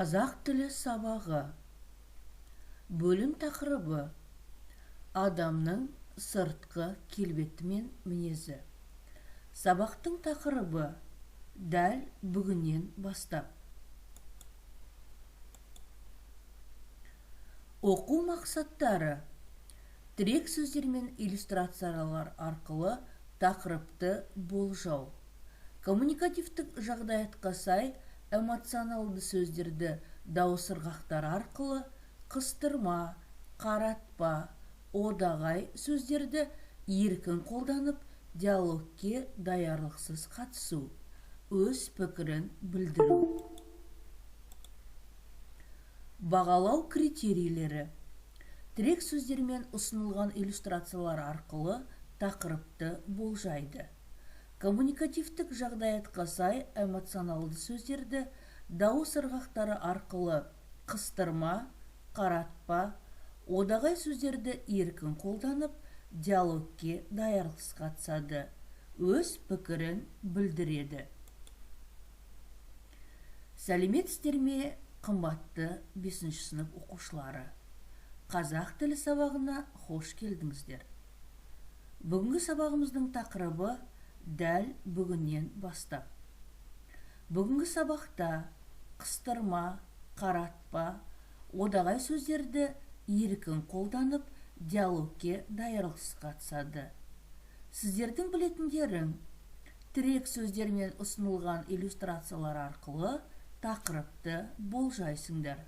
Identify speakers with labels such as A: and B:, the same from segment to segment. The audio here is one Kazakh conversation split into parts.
A: Қазақ тілі сабағы. Бөлім тақырыбы: адамның сыртқы келбеті мен мінезі. Сабақтың тақырыбы: дәл бүгіннен бастап. Оқу мақсаттары: тірек сөздер мен иллюстрациялар арқылы тақырыпты болжау. Коммуникативтік жағдаятқа сай эмоционалды сөздерді дауыс ырғақтары арқылы қыстырма, қаратпа, одағай сөздерді еркін қолданып, диалогке даярлықсыз қатысу, өз пікірін білдіру. Бағалау критерийлері: тірек сөздермен ұсынылған иллюстрациялар арқылы тақырыпты болжайды. Коммуникативтік жағдаятқа сай эмоционалды сөздерді дауыс ырғақтары арқылы қыстырма, қаратпа, одағай сөздерді еркін қолданып, диалогке даярлықсыз қатысады, өз пікірін білдіреді. Сәлеметсіздер ме, қымбатты 5 сынып оқушылары? Қазақ тілі сабағына қош келдіңіздер. Бүгінгі сабағымыздың тақырыбы: дәл бүгіннен бастап. Бүгінгі сабақта қыстырма, қаратпа, одағай сөздерді еркін қолданып, диалогке даярлықсыз қатысады. Сіздердің білетіндерің: тірек сөздермен ұсынылған иллюстрациялар арқылы тақырыпты болжайсыңдар.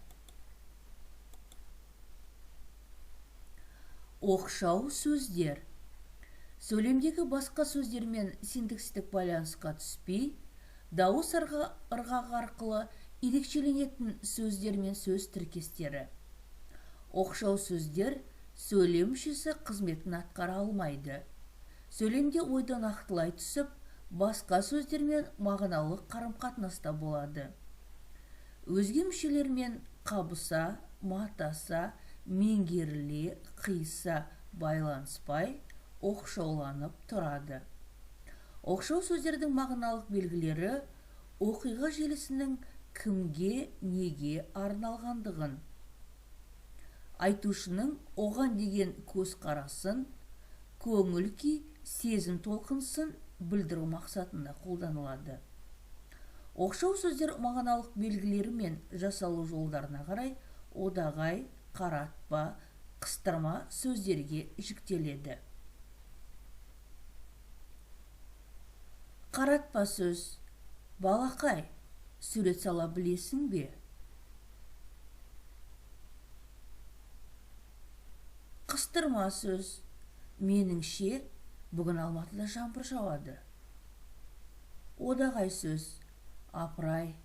A: Оқшау сөздер: сөйлемдегі басқа сөздермен синтаксистік байланысқа түспей, дауыс ырғағы арқылы ерекшеленетін сөздер мен сөз тіркестері. Оқшау сөздер сөйлем мүшесі қызметін атқара алмайды. Сөйлемде ойды нақтылай түсіп, басқа сөздермен мағыналық қарым-қатынаста болады. Өзге мүшелермен қабыса, матаса, меңгеріле, қиса байланыспай, оқшауланып тұрады. Оқшау сөздердің мағыналық белгілері: оқиға желісінің кімге, неге арналғандығын, айтушының оған деген көзқарасын, көңіл-күй, сезім толқынысын білдіру мақсатында қолданылады. Оқшау сөздер мағыналық белгілері мен жасалу жолдарына қарай одағай, қаратпа, қыстырма сөздерге жіктеледі. Қаратпа сөз: балақай, сурет сала білесің бе? Қыстырма сөз: меніңше, бүгін Алматыда жаңбыр жауады. Одағай сөз: апырай,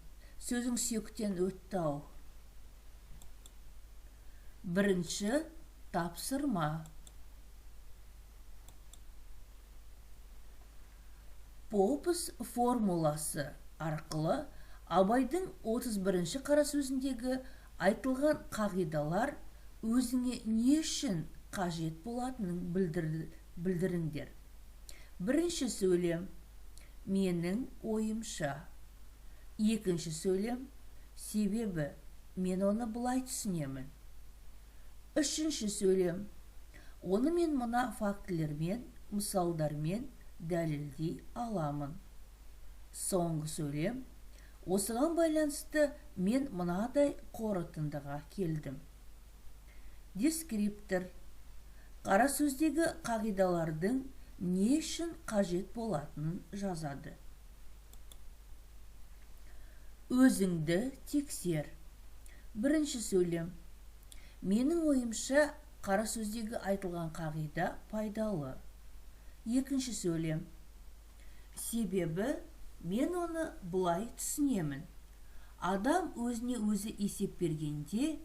A: сөзің сүйектен өтті-ау. Бірінші тапсырма. Попыз формуласы арқылы Абайдың 31-ші қара сөзіндегі айтылған қағидалар өзіңе не үшін қажет болатынын білдіріңдер. Бірінші сөйлем: менің ойымша. Екінші сөйлем: себебі, мен оны былай түсінемін. Үшінші сөйлем: оны мен мына фактілермен, мысалдармен дәлелдей аламын. Соңғы сөйлем: осыған байланысты мен мынадай қорытындыға келдім. Дескриптор: қара сөздегі қағидалардың не үшін қажет болатынын жазады. Өзіңді тексер. Бірінші сөйлем: менің ойымша, қара сөздегі айтылған қағида пайдалы. Екінші сөйлем: себебі, мен оны былай түсінемін. Адам өзіне өзі есеп бергенде,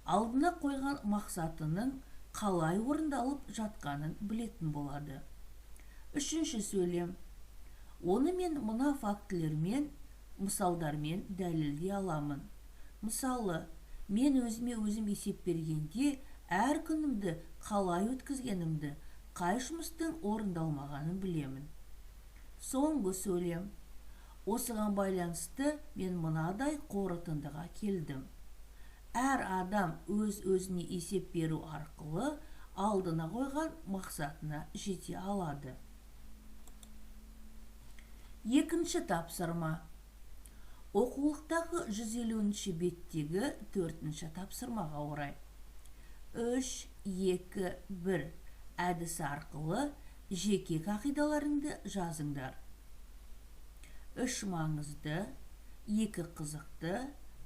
A: алдына қойған мақсатының қалай орындалып жатқанын білетін болады. Үшінші сөйлем: оны мен мына фактілермен, мысалдармен дәлелдей аламын. Мысалы, мен өзіме өзім есеп бергенде, әр күнімді қалай өткізгенімді, қай жұмыстың орындалмағанын білемін. Соңғы сөйлем: Осыған байланысты мен мынадай қорытындыға келдім. Әр адам өз-өзіне есеп беру арқылы алдына қойған мақсатына жете алады. Екінші тапсырма. Оқулықтағы 150-ші беттегі 4-ші тапсырмаға орай. 3-2-1 әдісі арқылы жеке қағидаларыңды жазыңдар. 3 маңызды, 2 қызықты,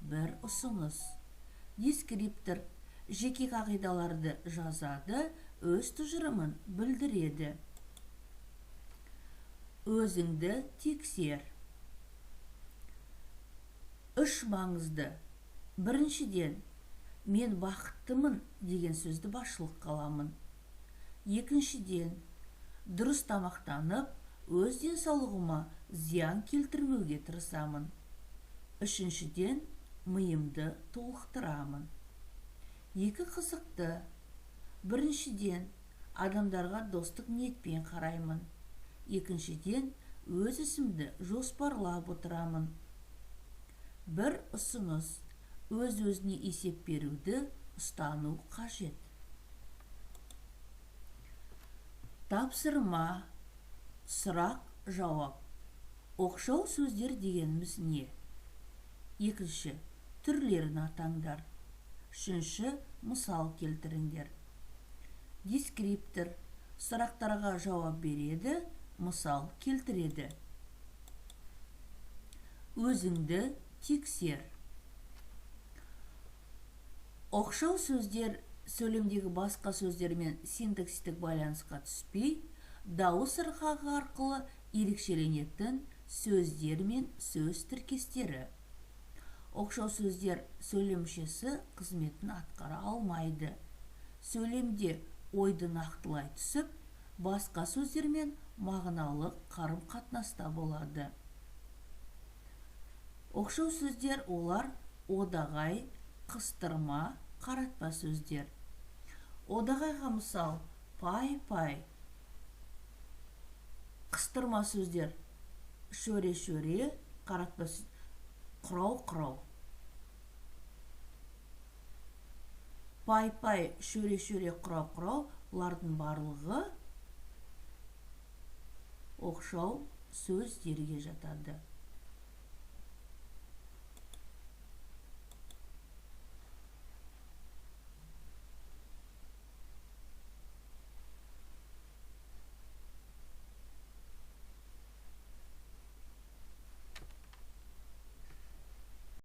A: 1 ұсыныс. Дескриптор жеке қағидаларды жазады, өз тұжырымын білдіреді. Өзіңді тексер. 3 маңызды. Біріншіден, мен бақыттымын деген сөзді басшылыққа аламын. Екіншіден, дұрыс тамақтанып, өз денсаулығыма зиян келтірмеуге тырысамын. Үшіншіден, миымды толықтырамын. 2 қызықты. Біріншіден, адамдарға достық ниетпен қараймын. Екіншіден, өз ісімді жоспарлап отырамын. 1 ұсыныс. Өз-өзіне есеп беруді ұстану қажет. Тапсырма. Сұрақ, жауап. Оқшау сөздер дегеніміз не? Екінші, түрлерін атаңдар. Үшінші, мысал келтіріңдер. Дескриптор сұрақтарға жауап береді, мысал келтіреді. Өзіңді тексер. Оқшау сөздер сөйлемдегі басқа сөздермен синтаксистік байланысқа түспей, дауыс ырғағы арқылы ерекшеленетін сөздер мен сөз тіркестері. Оқшау сөздер сөйлем мүшесі қызметін атқара алмайды. Сөйлемде ойды нақтылай түсіп, басқа сөздермен мағыналық қарым-қатынаста болады. Оқшау сөздер олар одағай, қыстырма, қаратпа сөздер. Одағайға мысал пай-пай. Қыстырма сөздер шөре-шөре, қаратпа сөздер құрау-құрау. Пай-пай, шөре-шөре, құрау-құрау, бұлардың барлығы оқшау сөздерге жатады.